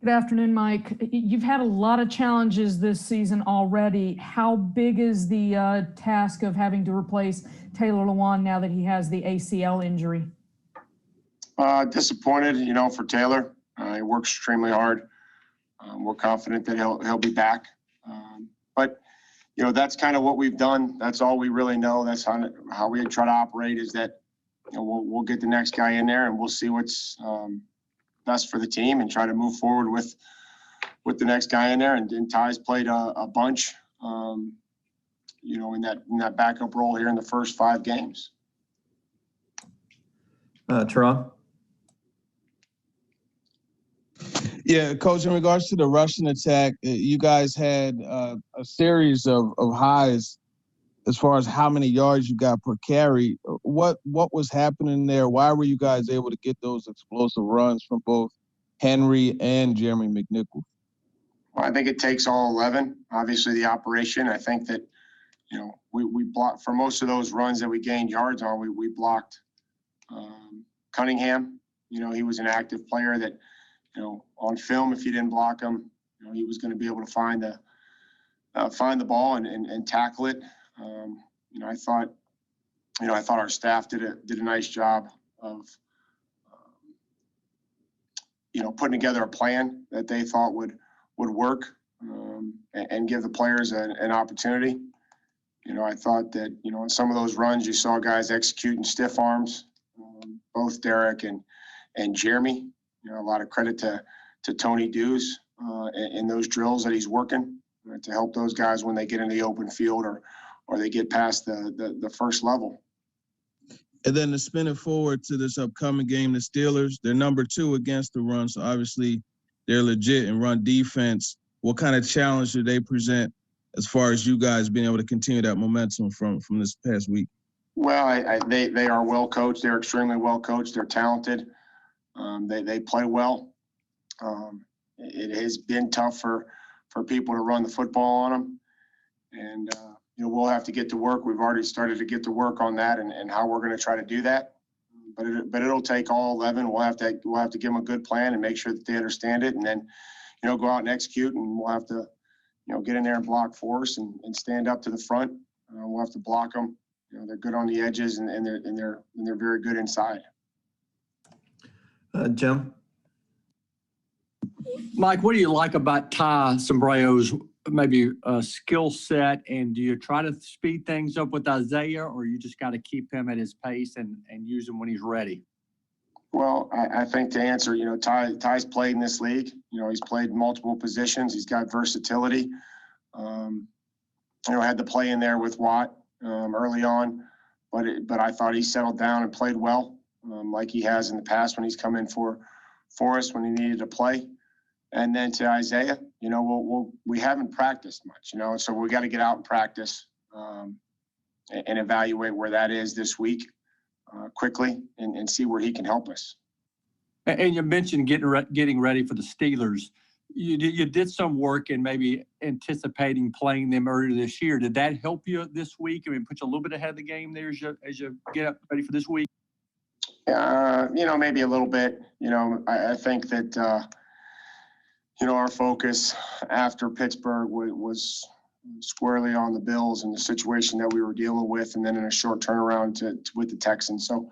Good afternoon, Mike. You've had a lot of challenges this season already. How big is the task of having to replace Taylor Lewan now that he has the ACL injury? Disappointed, for Taylor. He works extremely hard. We're confident that he'll be back. But that's kind of what we've done. That's all we really know. That's how we try to operate. Is that we'll get the next guy in there and we'll see what's best for the team and try to move forward with the next guy in there. And Ty's played a bunch, in that backup role here in the first 5 games. Teron? Yeah, Coach, in regards to the rushing attack, you guys had a series of highs as far as how many yards you got per carry. What was happening there? Why were you guys able to get those explosive runs from both Henry and Jeremy McNichol? Well, I think it takes all 11. Obviously, the operation. I think that we blocked for most of those runs that we gained yards on. We blocked Cunningham. He was an active player that on film, if you didn't block him, he was going to be able to find the ball and tackle it. I thought our staff did a nice job of, putting together a plan that they thought would work and give the players an opportunity. I thought that, in some of those runs, you saw guys executing stiff arms, both Derek and Jeremy. A lot of credit to Tony Dews in those drills that he's working to help those guys when they get in the open field or they get past the first level. And then to spin it forward to this upcoming game, the Steelers, they're number 2 against the run, so obviously they're legit in run defense. What kind of challenge do they present as far as you guys being able to continue that momentum from this past week? Well, they are well coached. They're extremely well coached. They're talented. They play well. It has been tough for people to run the football on them, and we'll have to get to work. We've already started to get to work on that and how we're going to try to do that. But it'll take all 11. We'll have to give them a good plan and make sure that they understand it, and then go out and execute. And we'll have to get in there and block for us and stand up to the front. We'll have to block them. They're good on the edges and they're very good inside. Jim? Mike, what do you like about Ty Sombrero's maybe skill set, and do you try to speed things up with Isaiah, or you just got to keep him at his pace and use him when he's ready? Well, I think to answer, Ty's played in this league. He's played multiple positions. He's got versatility. Had to play in there with Watt early on, but I thought he settled down and played well, like he has in the past when he's come in for us when he needed to play. And then to Isaiah, we haven't practiced much, so we got to get out and practice and evaluate where that is this week quickly and see where he can help us. And you mentioned getting ready for the Steelers. You did some work in maybe anticipating playing them earlier this year. Did that help you this week? Put you a little bit ahead of the game there as you get up ready for this week? Maybe a little bit. I think that our focus after Pittsburgh was squarely on the Bills and the situation that we were dealing with, and then in a short turnaround with the Texans. So,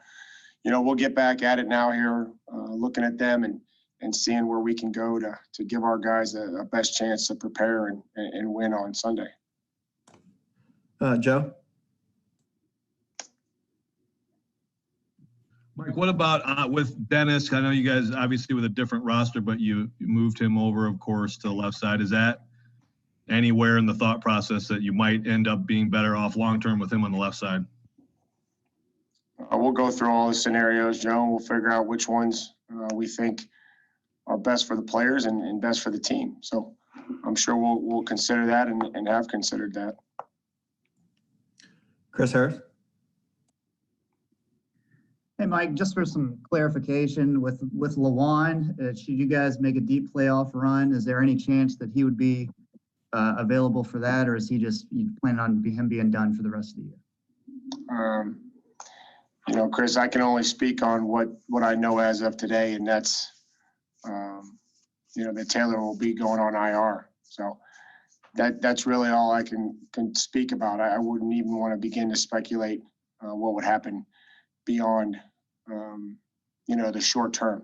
we'll get back at it now here, looking at them and seeing where we can go to give our guys a best chance to prepare and win on Sunday. Joe? Mike, what about with Dennis? I know you guys obviously with a different roster, but you moved him over, of course, to the left side. Is that anywhere in the thought process that you might end up being better off long-term with him on the left side? We'll go through all the scenarios, Joe. We'll figure out which ones we think are best for the players and best for the team. So I'm sure we'll consider that and have considered that. Chris Harris? Hey, Mike, just for some clarification with Lewan, should you guys make a deep playoff run, is there any chance that he would be available for that, or is he just planning on him being done for the rest of the year? Chris, I can only speak on what I know as of today, and that's that Taylor will be going on IR. So that's really all I can speak about. I wouldn't even want to begin to speculate what would happen beyond, the short term.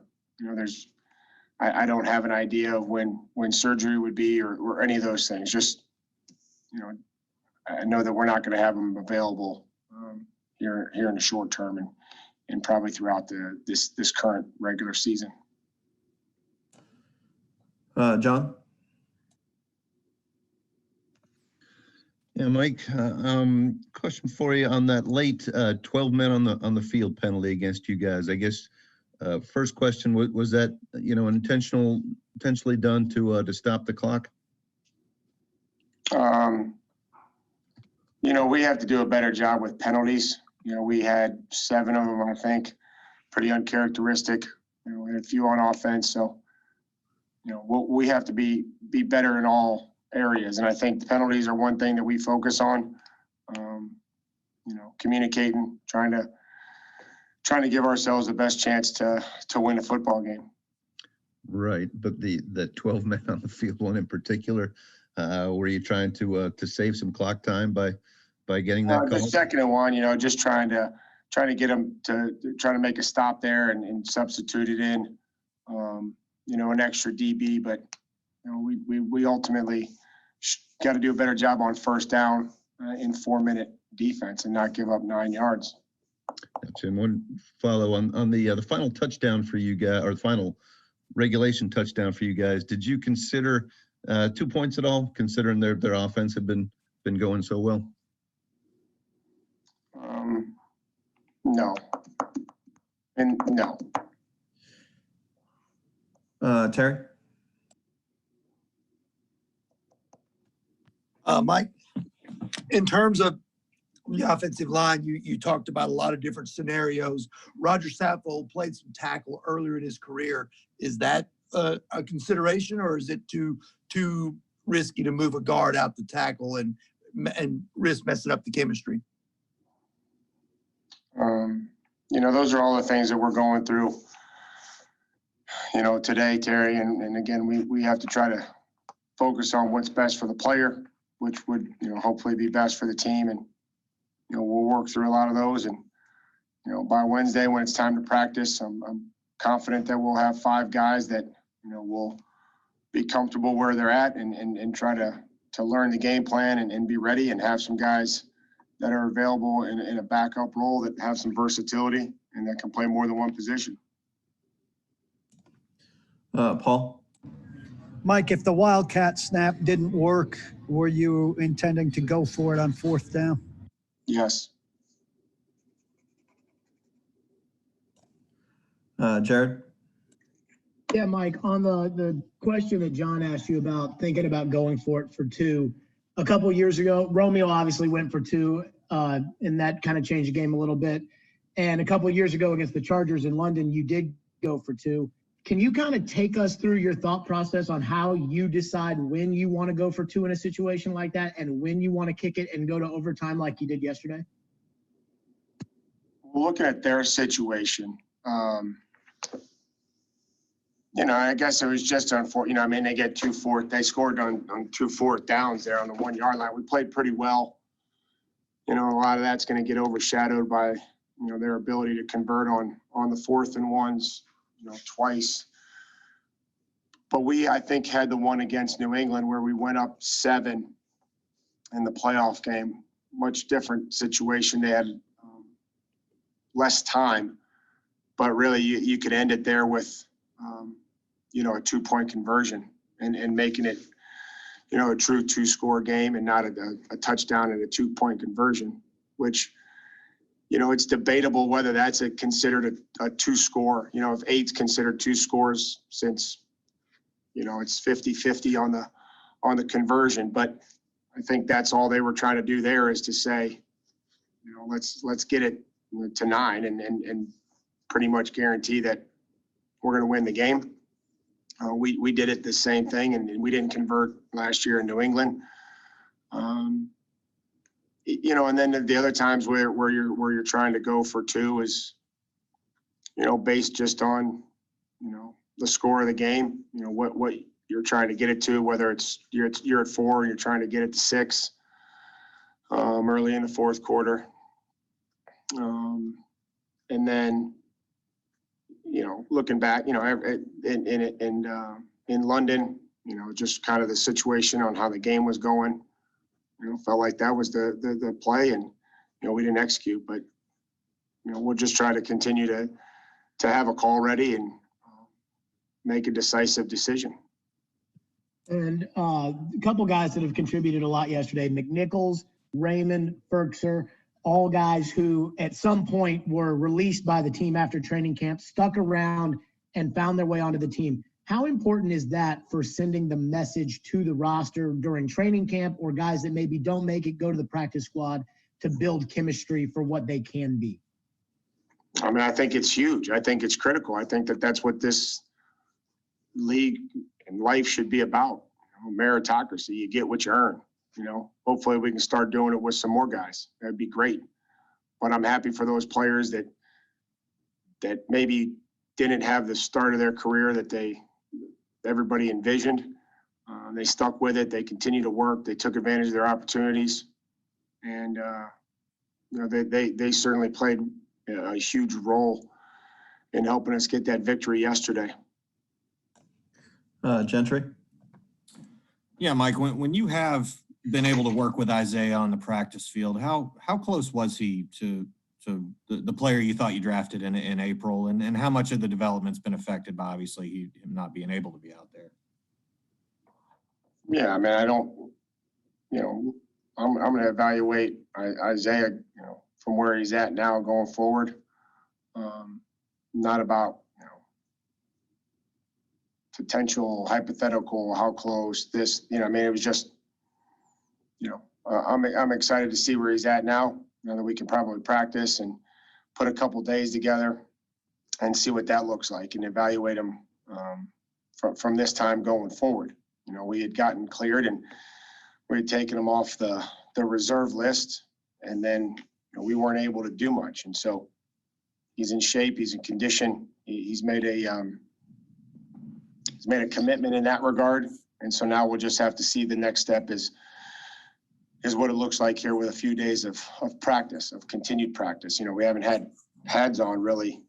I don't have an idea of when surgery would be or any of those things. Just, I know that we're not going to have them available here in the short term and probably throughout this current regular season. John? Yeah, Mike, question for you on that late 12 men on the field penalty against you guys. I guess first question, was that, intentionally done to stop the clock? We have to do a better job with penalties. We had 7 of them, I think, pretty uncharacteristic. We had a few on offense. So, we have to be better in all areas. And I think the penalties are one thing that we focus on, communicating, trying to give ourselves the best chance to win a football game. Right. But the 12 men on the field one in particular, were you trying to save some clock time by getting that call? The second one, just trying to get them to make a stop there and substitute it in, an extra DB. But we ultimately got to do a better job on first down in 4-minute defense and not give up 9 yards. Gotcha. And one follow on the final touchdown for you guys, or the final regulation touchdown for you guys. Did you consider 2 points at all, considering their offense had been going so well? No. And no. Terry? Mike, in terms of the offensive line, you talked about a lot of different scenarios. Roger Saffold played some tackle earlier in his career. Is that a consideration, or is it too risky to move a guard out the tackle and risk messing up the chemistry? Those are all the things that we're going through, today, Terry. And again, we have to try to focus on what's best for the player, which would, hopefully be best for the team. And, we'll work through a lot of those. And, by Wednesday, when it's time to practice, I'm confident that we'll have 5 guys that, will be comfortable where they're at and try to learn the game plan and be ready, and have some guys that are available in a backup role that have some versatility and that can play more than one position. Paul? Mike, if the Wildcat snap didn't work, were you intending to go for it on 4th down? Yes. Jared? Yeah, Mike, on the question that John asked you about thinking about going for it for 2, a couple of years ago, Romeo obviously went for 2, and that kind of changed the game a little bit. And a couple of years ago against the Chargers in London, you did go for 2. Can you kind of take us through your thought process on how you decide when you want to go for 2 in a situation like that, and when you want to kick it and go to overtime like you did yesterday? Looking at their situation, I guess it was just unfortunate. They get they scored on 2 4th downs there on the 1-yard line. We played pretty well. A lot of that's going to get overshadowed by, their ability to convert on the 4th and 1s, twice. But I think, had the one against New England where we went up 7 in the playoff game. Much different situation. They had less time, but really you could end it there with, a 2-point conversion and making it, a true 2-score game and not a touchdown and a 2-point conversion, which, it's debatable whether that's considered a 2-score. If 8's considered 2 scores, since, it's 50-50 on the conversion. But I think that's all they were trying to do there, is to say, let's get it to 9 and pretty much guarantee that we're going to win the game. We did it the same thing, and we didn't convert last year in New England. And then the other times where you're trying to go for 2 is, based just on, the score of the game, what you're trying to get it to, whether you're at 4 and you're trying to get it to 6 early in the fourth quarter. And then, looking back, in London, just kind of the situation on how the game was going, felt like that was the play, and, we didn't execute, but, we'll just try to continue to have a call ready and make a decisive decision. And a couple guys that have contributed a lot yesterday, McNichols, Raymond, Ferkser, all guys who at some point were released by the team after training camp, stuck around and found their way onto the team. How important is that for sending the message to the roster during training camp, or guys that maybe don't make it, go to the practice squad to build chemistry for what they can be? I mean, I think it's huge. I think it's critical. I think that's what this league and life should be about. Meritocracy. You get what you earn. Hopefully we can start doing it with some more guys. That'd be great. But I'm happy for those players that maybe didn't have the start of their career that everybody envisioned. They stuck with it. They continued to work. They took advantage of their opportunities, and they certainly played a huge role in helping us get that victory yesterday. Gentry. Yeah, Mike, when you have been able to work with Isaiah on the practice field, how close was he to the player you thought you drafted in April, and how much of the development's been affected by obviously him not being able to be out there? Yeah, I mean, I don't, I'm going to evaluate Isaiah, from where he's at now going forward. Not about, potential hypothetical, how close this, I mean, it was just, I'm excited to see where he's at now that we can probably practice and put a couple days together and see what that looks like and evaluate him from this time going forward. We had gotten cleared and we had taken him off the reserve list, and then we weren't able to do much. And so he's in shape, he's in condition, he's made a commitment in that regard. And so now we'll just have to see the next step is what it looks like here with a few days of practice, of continued practice. We haven't had pads on really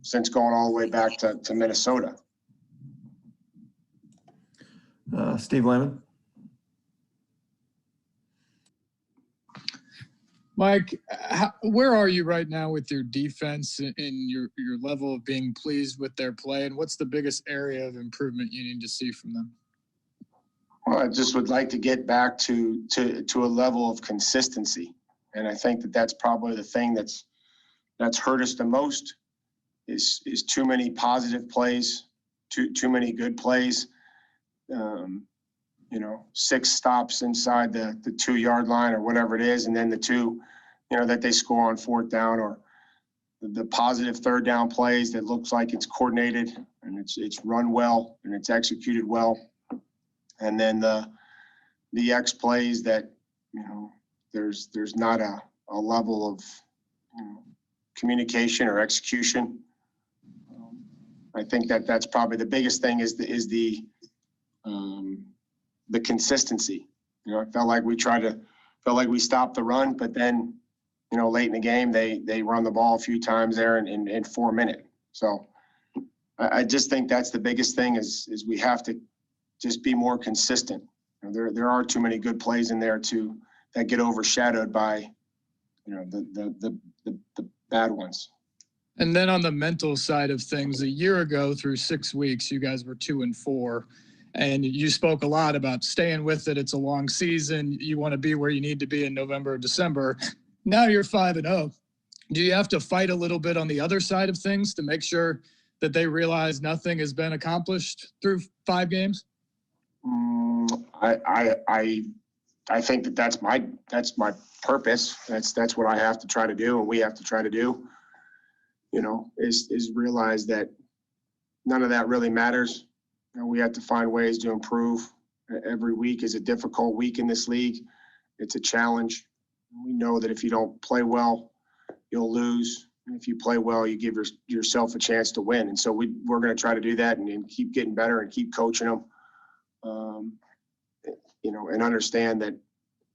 since going all the way back to Minnesota. Steve Lemon. Mike, where are you right now with your defense and your level of being pleased with their play? And what's the biggest area of improvement you need to see from them? Well, I just would like to get back to a level of consistency. And I think that's probably the thing that's hurt us the most is too many positive plays, too many good plays. 6 stops inside the 2-yard line or whatever it is, and then the 2, that they score on 4th down, or the positive 3rd down plays that looks like it's coordinated and it's run well and it's executed well. And then the X plays that, there's not a level of communication or execution. I think that's probably the biggest thing is the consistency. I felt like we stopped the run, but then, late in the game, they run the ball a few times there in 4 minutes. So I just think that's the biggest thing is we have to just be more consistent. There are too many good plays in there that get overshadowed by, the bad ones. And then on the mental side of things, a year ago through 6 weeks, you guys were 2-4. And you spoke a lot about staying with it. It's a long season. You want to be where you need to be in November or December. Now you're 5-0. Do you have to fight a little bit on the other side of things to make sure that they realize nothing has been accomplished through 5 games? I think that's my purpose. That's what I have to try to do, and we have to try to do. Is realize that none of that really matters. We have to find ways to improve. Every week is a difficult week in this league. It's a challenge. We know that if you don't play well, you'll lose. And if you play well, you give yourself a chance to win. And so we're going to try to do that and keep getting better and keep coaching them, and understand that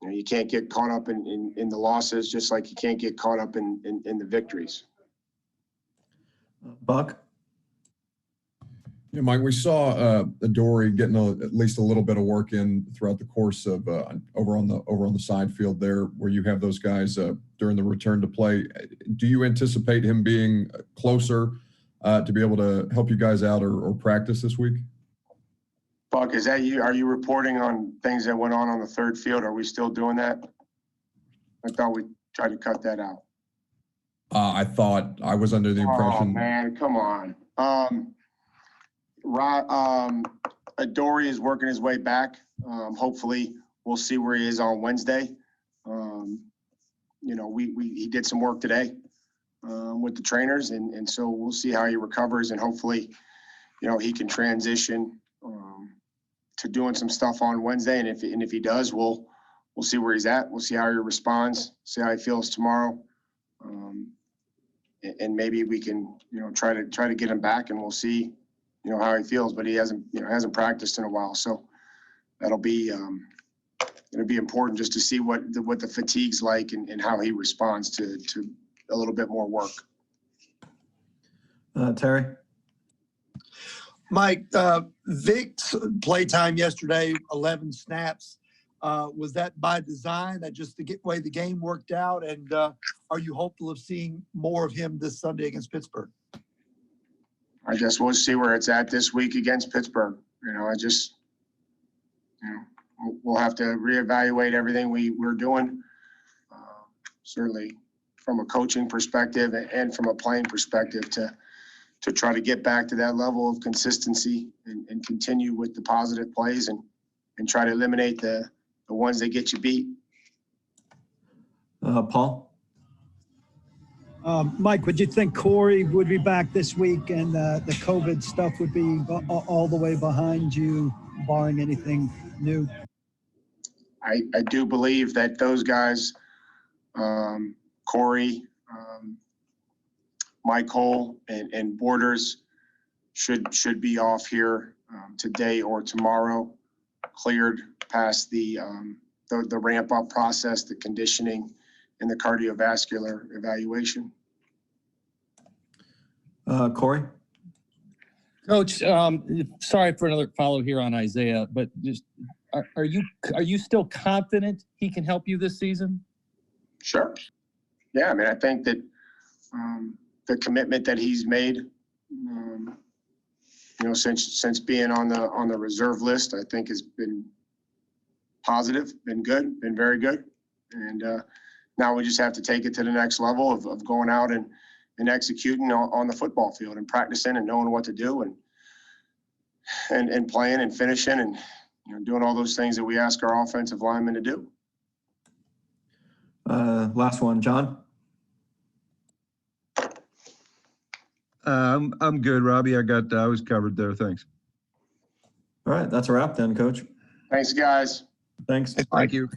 you can't get caught up in the losses, just like you can't get caught up in the victories. Buck? Yeah, Mike, we saw Adoree getting at least a little bit of work in throughout the course of over on the side field there, where you have those guys during the return to play. Do you anticipate him being closer to be able to help you guys out or practice this week? Buck, is that you? Are you reporting on things that went on the third field? Are we still doing that? I thought we tried to cut that out. I thought I was under the impression. Oh man, come on. Adoree is working his way back. Hopefully we'll see where he is on Wednesday. He did some work today with the trainers, and so we'll see how he recovers, and hopefully, he can transition to doing some stuff on Wednesday. And if he does, we'll see where he's at. We'll see how he responds, see how he feels tomorrow. And maybe we can, try to get him back, and we'll see, how he feels. But he hasn't practiced in a while, so that'll be it'll be important just to see what the fatigue's like and how he responds to a little bit more work. Terry? Mike, Vic's playtime yesterday, 11 snaps. Was that by design, that just the way the game worked out? And are you hopeful of seeing more of him this Sunday against Pittsburgh? I guess we'll see where it's at this week against Pittsburgh. We'll have to reevaluate everything we're doing. Certainly from a coaching perspective and from a playing perspective to try to get back to that level of consistency and continue with the positive plays and try to eliminate the ones that get you beat. Paul? Mike, would you think Corey would be back this week and the COVID stuff would be all the way behind you, barring anything new? I do believe that those guys, Corey, Mike Cole, and Borders should be off here today or tomorrow, cleared past the ramp up process, the conditioning, and the cardiovascular evaluation. Corey? Coach, sorry for another follow here on Isaiah, but just are you still confident he can help you this season? Sure. Yeah, I mean, I think that the commitment that he's made, since being on the reserve list, I think has been positive, been good, been very good. And now we just have to take it to the next level of going out and executing on the football field and practicing and knowing what to do and playing and finishing and doing all those things that we ask our offensive linemen to do. Last one, John? I'm good, Robbie. I was covered there. Thanks. All right, that's a wrap then, Coach. Thanks, guys. Thanks. Thank you.